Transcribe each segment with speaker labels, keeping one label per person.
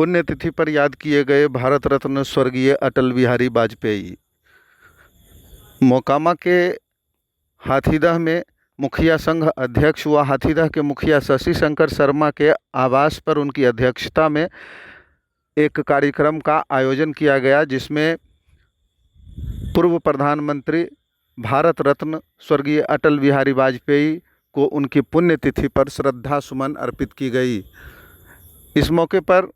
Speaker 1: पुण्यतिथि पर याद किए गए भारत रत्न स्वर्गीय अटल बिहारी वाजपेयी। मोकामा के हाथीदह में मुखिया संघ अध्यक्ष व हाथीदह के मुखिया शशि शंकर शर्मा के आवास पर उनकी अध्यक्षता में एक कार्यक्रम का आयोजन किया गया, जिसमें पूर्व प्रधानमंत्री भारत रत्न स्वर्गीय अटल बिहारी वाजपेयी को उनकी पुण्यतिथि पर श्रद्धा सुमन अर्पित की गई। इस मौके पर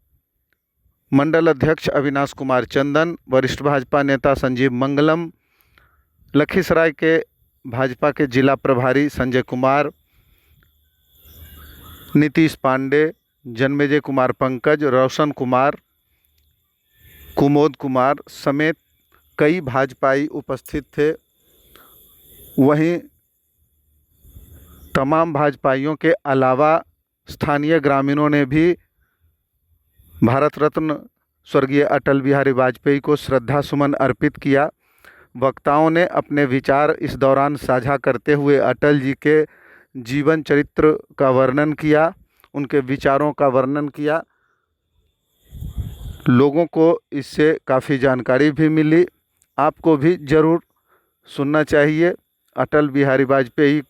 Speaker 1: मंडल अध्यक्ष अविनाश कुमार चंदन, वरिष्ठ भाजपा नेता संजीव मंगलम, लखीसराय के भाजपा के जिला प्रभारी संजय कुमार, नीतीश पांडे, जन्मेजय कुमार पंकज, रोशन कुमार, कुमोद कुमार समेत कई भाजपाई उपस्थित थे। वहीं तमाम भाजपाइयों के अलावा स्थानीय ग्रामीणों ने भी भारत रत्न स्वर्गीय अटल बिहारी वाजपेयी को श्रद्धा सुमन अर्पित किया। वक्ताओं ने अपने विचार इस दौरान साझा करते हुए अटल जी के जीवन चरित्र का वर्णन किया, उनके विचारों का वर्णन किया। लोगों को इससे काफ़ी जानकारी भी मिली। आपको भी ज़रूर सुनना चाहिए। अटल बिहारी वाजपेयी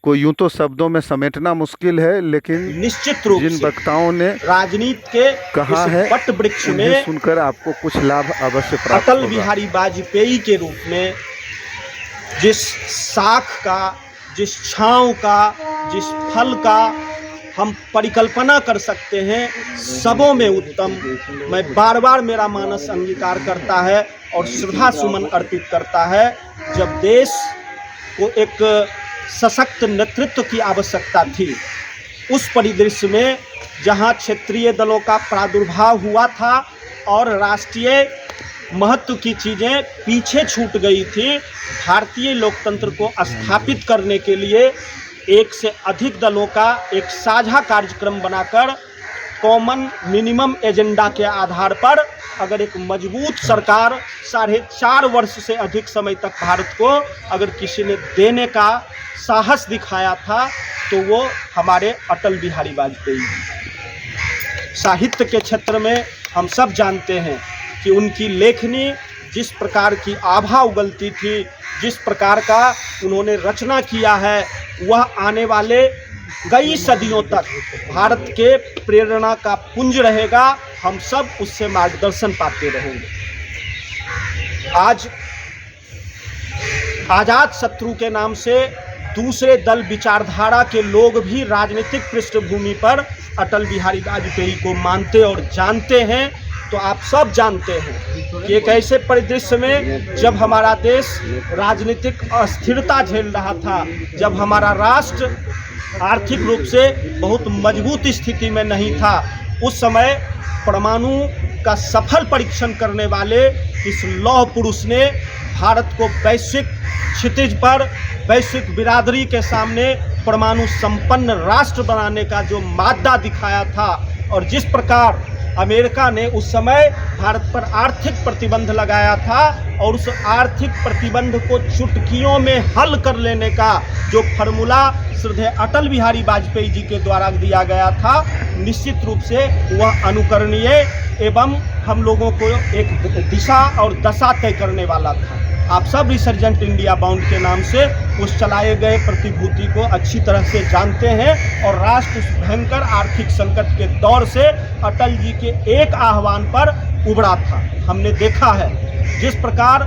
Speaker 1: को यूं तो शब्दों में समेटना मुश्किल है, लेकिन
Speaker 2: निश्चित रूप
Speaker 1: जिन
Speaker 2: से
Speaker 1: वक्ताओं ने
Speaker 2: राजनीति के
Speaker 1: कहा है
Speaker 2: वट वृक्ष में
Speaker 1: सुनकर आपको कुछ लाभ अवश्य प्राप्त
Speaker 2: अटल
Speaker 1: होगा।
Speaker 2: बिहारी वाजपेयी के रूप में जिस शाख का, जिस छांव का, जिस फल का हम परिकल्पना कर सकते हैं, सबों में उत्तम मैं बार बार मेरा मानस अंगीकार करता है और श्रद्धा सुमन अर्पित करता है। जब देश को एक सशक्त नेतृत्व की आवश्यकता थी, उस परिदृश्य में जहां क्षेत्रीय दलों का प्रादुर्भाव हुआ था और राष्ट्रीय महत्व की चीज़ें पीछे छूट गई थी, भारतीय लोकतंत्र को स्थापित करने के लिए एक से अधिक दलों का एक साझा कार्यक्रम बनाकर कॉमन मिनिमम एजेंडा के आधार पर अगर एक मजबूत सरकार 4.5 वर्ष से अधिक समय तक भारत को अगर किसी ने देने का साहस दिखाया था तो वो हमारे अटल बिहारी वाजपेयी। साहित्य के क्षेत्र में हम सब जानते हैं कि उनकी लेखनी जिस प्रकार की आभा उगलती थी, जिस प्रकार का उन्होंने रचना किया है, वह आने वाले कई सदियों तक भारत के प्रेरणा का पुंज रहेगा। हम सब उससे मार्गदर्शन पाते रहेंगे। आज आजाद शत्रु के नाम से दूसरे दल विचारधारा के लोग भी राजनीतिक पृष्ठभूमि पर अटल बिहारी वाजपेयी को मानते और जानते हैं। तो आप सब जानते हैं कि एक ऐसे परिदृश्य में जब हमारा देश राजनीतिक अस्थिरता झेल रहा था, जब हमारा राष्ट्र आर्थिक रूप से बहुत मजबूत स्थिति में नहीं था, उस समय परमाणु का सफल परीक्षण करने वाले इस लौह पुरुष ने भारत को वैश्विक क्षितिज पर, वैश्विक बिरादरी के सामने परमाणु संपन्न राष्ट्र बनाने का जो मादा दिखाया था, और जिस प्रकार अमेरिका ने उस समय भारत पर आर्थिक प्रतिबंध लगाया था और उस आर्थिक प्रतिबंध को चुटकियों में हल कर लेने का जो फार्मूला श्रद्धेय अटल बिहारी वाजपेयी जी के द्वारा दिया गया था, निश्चित रूप से वह अनुकरणीय एवं हम लोगों को एक दिशा और दशा तय करने वाला था। आप सब रिसर्जेंट इंडिया बाउंड के नाम से उस चलाए गए प्रतिभूति को अच्छी तरह से जानते हैं और राष्ट्र उस भयंकर आर्थिक संकट के दौर से अटल जी के एक आह्वान पर उभरा था। हमने देखा है जिस प्रकार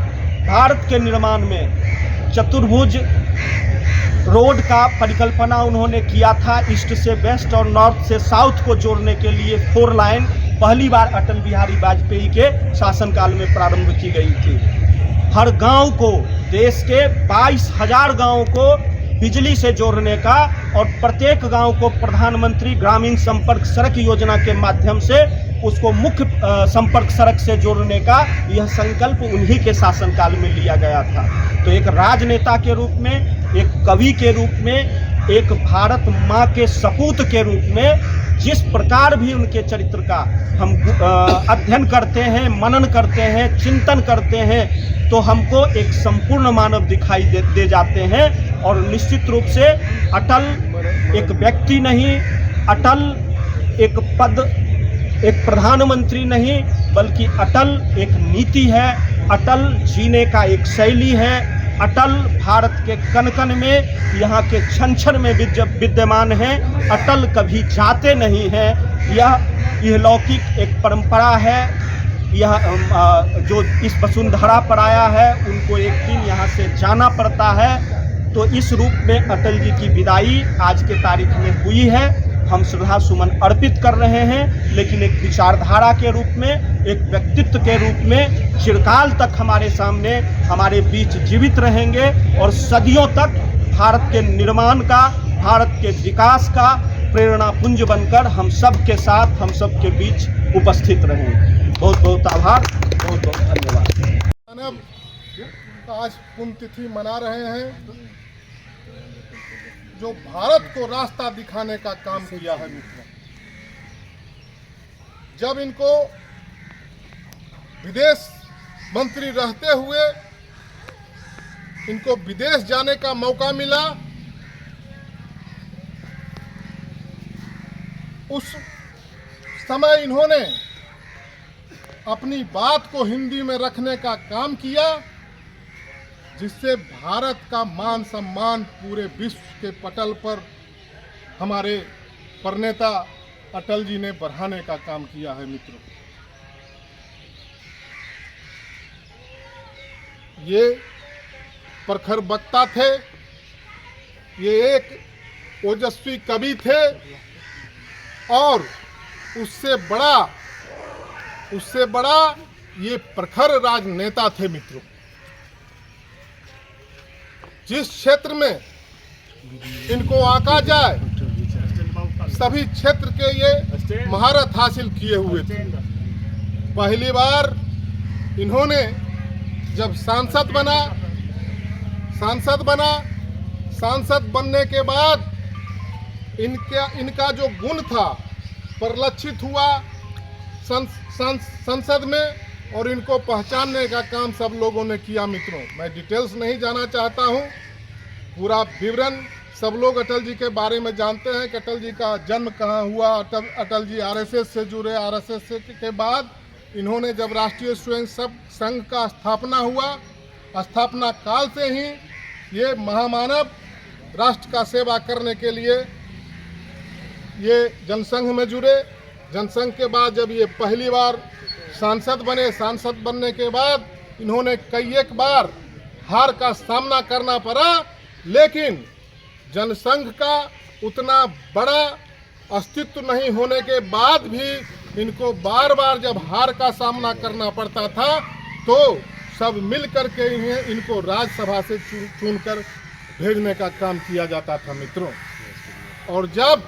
Speaker 2: भारत के निर्माण में चतुर्भुज रोड का परिकल्पना उन्होंने किया था, ईस्ट से वेस्ट और नॉर्थ से साउथ को जोड़ने के लिए 4 लाइन पहली बार अटल बिहारी वाजपेयी के शासनकाल में प्रारंभ की गई थी। हर गांव को, देश के 22,000 गांवों को बिजली से जोड़ने का और प्रत्येक गांव को प्रधानमंत्री ग्रामीण संपर्क सड़क योजना के माध्यम से उसको मुख्य संपर्क सड़क से जोड़ने का यह संकल्प उन्हीं के शासनकाल में लिया गया था। तो एक राजनेता के रूप में, एक कवि के रूप में, एक भारत माँ के सपूत के रूप में जिस प्रकार भी उनके चरित्र का हम अध्ययन करते हैं, मनन करते हैं, चिंतन करते हैं, तो हमको एक संपूर्ण मानव दिखाई दे जाते हैं। और निश्चित रूप से अटल एक व्यक्ति नहीं, अटल एक पद एक प्रधानमंत्री नहीं बल्कि अटल एक नीति है, अटल जीने का एक शैली है, अटल भारत के कण कण में, यहाँ के क्षण क्षण में विद्यमान है। अटल कभी जाते नहीं हैं। यह लौकिक एक परंपरा है। यह जो इस वसुंधरा पर आया है उनको एक दिन यहाँ से जाना पड़ता है। तो इस रूप में अटल जी की विदाई आज के तारीख में हुई है। हम श्रद्धा सुमन अर्पित कर रहे हैं, लेकिन एक विचारधारा के रूप में, एक व्यक्तित्व के रूप में चिरकाल तक हमारे सामने, हमारे बीच जीवित रहेंगे और सदियों तक भारत के निर्माण का, भारत के विकास का प्रेरणा पुंज बनकर हम सब के साथ, हम सब के बीच उपस्थित रहेंगे। बहुत बहुत आभार, बहुत बहुत धन्यवाद।
Speaker 3: आज पुण्यतिथि मना रहे हैं जो भारत को रास्ता दिखाने का काम किया है मित्रों। जब इनको विदेश मंत्री रहते हुए इनको विदेश जाने का मौका मिला, उस समय इन्होंने अपनी बात को हिंदी में रखने का काम किया, जिससे भारत का मान सम्मान पूरे विश्व के पटल पर हमारे प्रणेता अटल जी ने बढ़ाने का काम किया है मित्रों। ये प्रखर वक्ता थे, ये एक ओजस्वी कवि थे और उससे बड़ा ये प्रखर राजनेता थे मित्रों। जिस क्षेत्र में इनको आका जाए सभी क्षेत्र के ये महारत हासिल किए हुए थे। पहली बार इन्होंने जब सांसद बनने के बाद इनका जो गुण था परिलक्षित हुआ संसद में, और इनको पहचानने का काम सब लोगों ने किया मित्रों। मैं डिटेल्स नहीं जाना चाहता हूं, पूरा विवरण सब लोग अटल जी के बारे में जानते हैं कि अटल जी का जन्म कहाँ हुआ। अटल जी आरएसएस से जुड़े, आरएसएस के बाद इन्होंने जब राष्ट्रीय स्वयंसेवक संघ का स्थापना हुआ, स्थापना काल से ही ये महामानव राष्ट्र का सेवा करने के लिए ये जनसंघ में जुड़े। जनसंघ के बाद जब ये पहली बार सांसद बने, सांसद बनने के बाद इन्होंने कई एक बार हार का सामना करना पड़ा, लेकिन जनसंघ का उतना बड़ा अस्तित्व नहीं होने के बाद भी इनको बार बार जब हार का सामना करना पड़ता था तो सब मिल करके इनको राज्यसभा से चुनकर भेजने का काम किया जाता था मित्रों। और जब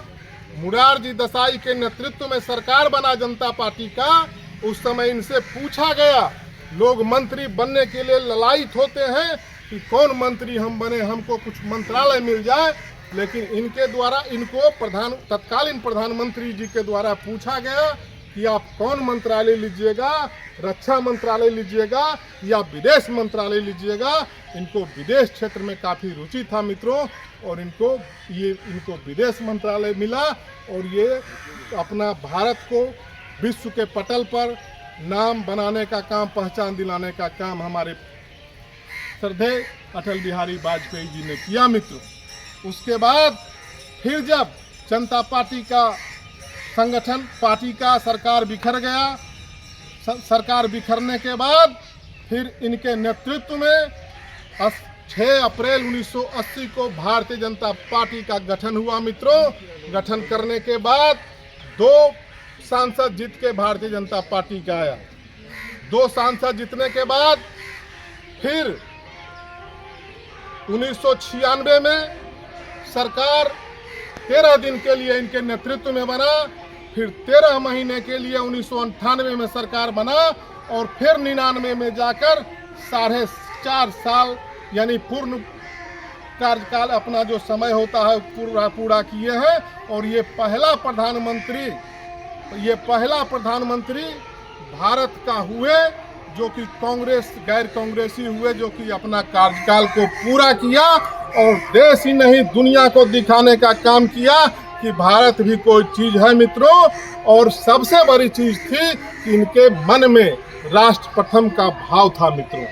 Speaker 3: मुरारजी देसाई के नेतृत्व में सरकार बना जनता पार्टी का, उस समय इनसे पूछा गया, लोग मंत्री बनने के लिए ललायित होते हैं कि कौन मंत्री हम बने, हमको कुछ मंत्रालय मिल जाए, लेकिन इनके द्वारा इनको तत्कालीन प्रधानमंत्री जी के द्वारा पूछा गया कि आप कौन मंत्रालय लीजिएगा, रक्षा मंत्रालय लीजिएगा या विदेश मंत्रालय लीजिएगा। इनको विदेश क्षेत्र में काफ़ी रुचि था मित्रों, और इनको विदेश मंत्रालय मिला और ये अपना भारत को विश्व के पटल पर नाम बनाने का काम, पहचान दिलाने का काम हमारे श्रद्धेय अटल बिहारी वाजपेयी जी ने किया मित्रों। उसके बाद फिर जब जनता पार्टी का संगठन, पार्टी का सरकार बिखर गया, सरकार बिखरने के बाद फिर इनके नेतृत्व में 6 अप्रैल 1980 को भारतीय जनता पार्टी का गठन हुआ मित्रों। गठन करने के बाद 2 सांसद जीत के भारतीय जनता पार्टी का आया। 2 सांसद जीतने के बाद फिर 1996 में सरकार 13 दिन के लिए इनके नेतृत्व में बना, फिर 13 महीने के लिए 1998 में सरकार बना, और फिर 99 में जाकर 4.5 साल यानी पूर्ण कार्यकाल अपना जो समय होता है पूरा किए हैं। और ये पहला प्रधानमंत्री भारत का हुए जो कि गैर कांग्रेसी हुए, जो कि अपना कार्यकाल को पूरा किया और देश ही नहीं दुनिया को दिखाने का काम किया कि भारत भी कोई चीज़ है मित्रों। और सबसे बड़ी चीज़ थी कि इनके मन में राष्ट्र प्रथम का भाव था मित्रों,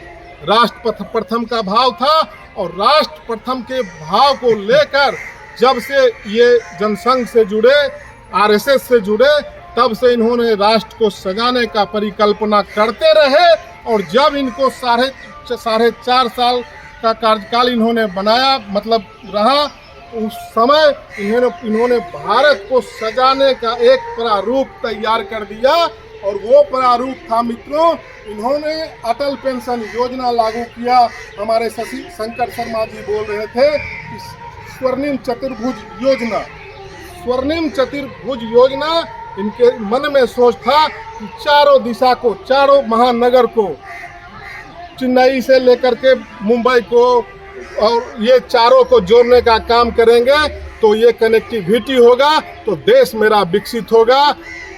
Speaker 3: राष्ट्र प्रथम का भाव था। और राष्ट्र प्रथम के भाव को लेकर जब से ये जनसंघ से जुड़े, आरएसएस से जुड़े, तब से इन्होंने राष्ट्र को सजाने का परिकल्पना करते रहे। और जब इनको साढ़े 4 साल का कार्यकाल इन्होंने बनाया, मतलब रहा, उस समय इन्होंने भारत को सजाने का एक प्रारूप तैयार कर दिया। और वो प्रारूप था मित्रों, इन्होंने अटल पेंशन योजना लागू किया। हमारे शशि शंकर शर्मा जी बोल रहे थे कि स्वर्णिम चतुर्भुज योजना, स्वर्णिम चतुर्भुज योजना, इनके मन में सोच था कि चारों दिशा को, चारों महानगर को, चेन्नई से लेकर के मुंबई को, और ये चारों को जोड़ने का काम करेंगे तो ये कनेक्टिविटी होगा, तो देश मेरा विकसित होगा,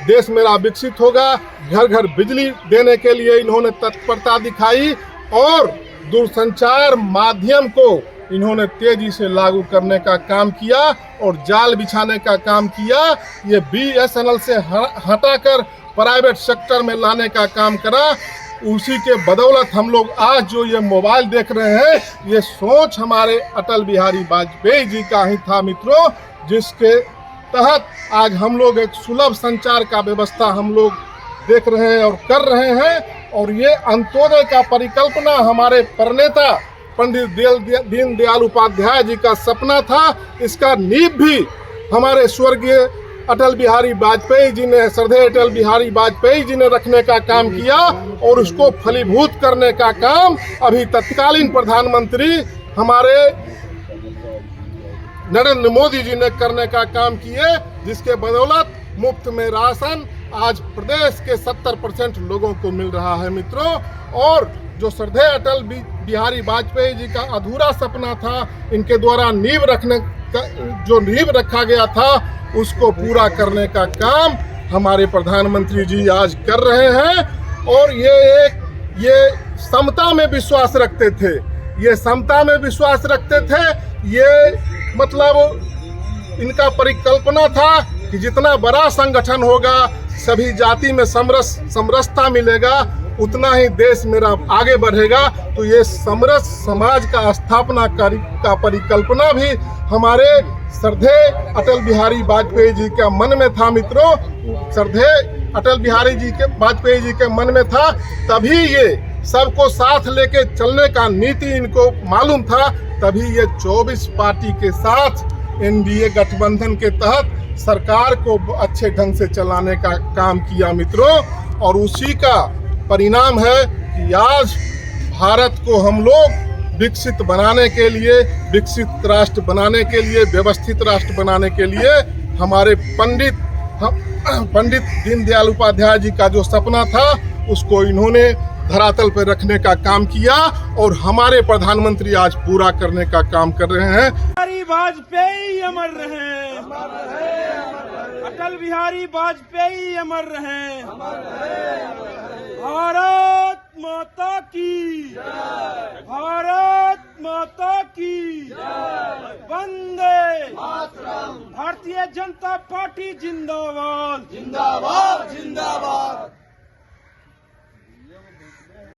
Speaker 3: देश मेरा विकसित होगा। घर घर बिजली देने के लिए इन्होंने तत्परता दिखाई और दूरसंचार माध्यम को इन्होंने तेजी से लागू करने का काम किया और जाल बिछाने का काम किया। ये BSNL से हटाकर प्राइवेट सेक्टर में लाने का काम करा। उसी के बदौलत हम लोग आज जो ये मोबाइल देख रहे हैं, ये सोच हमारे अटल बिहारी वाजपेयी जी का ही था मित्रों, जिसके तहत आज हम लोग एक सुलभ संचार का व्यवस्था हम लोग देख रहे हैं और कर रहे हैं। और ये अंत्योदय का परिकल्पना हमारे प्रणेता पंडित दीनदयाल उपाध्याय जी का सपना था। इसका नींव भी हमारे स्वर्गीय अटल बिहारी वाजपेयी जी ने, श्रद्धेय अटल बिहारी वाजपेयी जी ने रखने का काम किया और उसको फलीभूत करने का काम अभी तत्कालीन प्रधानमंत्री हमारे नरेंद्र मोदी जी ने करने का काम किए, जिसके बदौलत मुफ्त में राशन आज प्रदेश के 70% लोगों को मिल रहा है मित्रों। और जो श्रद्धेय अटल बिहारी वाजपेयी जी का अधूरा सपना था, इनके द्वारा नींव रखने का जो नींव रखा गया था, उसको पूरा करने का काम हमारे प्रधानमंत्री जी आज कर रहे हैं। और ये समता में विश्वास रखते थे, ये समता में विश्वास रखते थे। ये मतलब इनका परिकल्पना था कि जितना बड़ा संगठन होगा, सभी जाति में समरसता मिलेगा, उतना ही देश मेरा आगे बढ़ेगा। तो ये समरस समाज का स्थापना का परिकल्पना भी हमारे श्रद्धेय अटल बिहारी वाजपेयी जी के मन में था मित्रों, श्रद्धेय अटल बिहारी वाजपेयी जी के मन में था। तभी ये सबको साथ लेके चलने का नीति इनको मालूम था, तभी ये 24 पार्टी के साथ NDA गठबंधन के तहत सरकार को अच्छे ढंग से चलाने का काम किया मित्रों। और उसी का परिणाम है कि आज भारत को हम लोग विकसित बनाने के लिए, विकसित राष्ट्र बनाने के लिए, व्यवस्थित राष्ट्र बनाने के लिए हमारे पंडित दीनदयाल उपाध्याय जी का जो सपना था, उसको इन्होंने धरातल पर रखने का काम किया और हमारे प्रधानमंत्री आज पूरा करने का काम कर रहे हैं।
Speaker 4: बिहारी वाजपेयी अमर रहे, अटल बिहारी वाजपेयी अमर रहे। भारत माता की, भारत माता की वंदे भारतीय जनता पार्टी जिंदाबाद, जिंदाबाद, जिंदाबाद।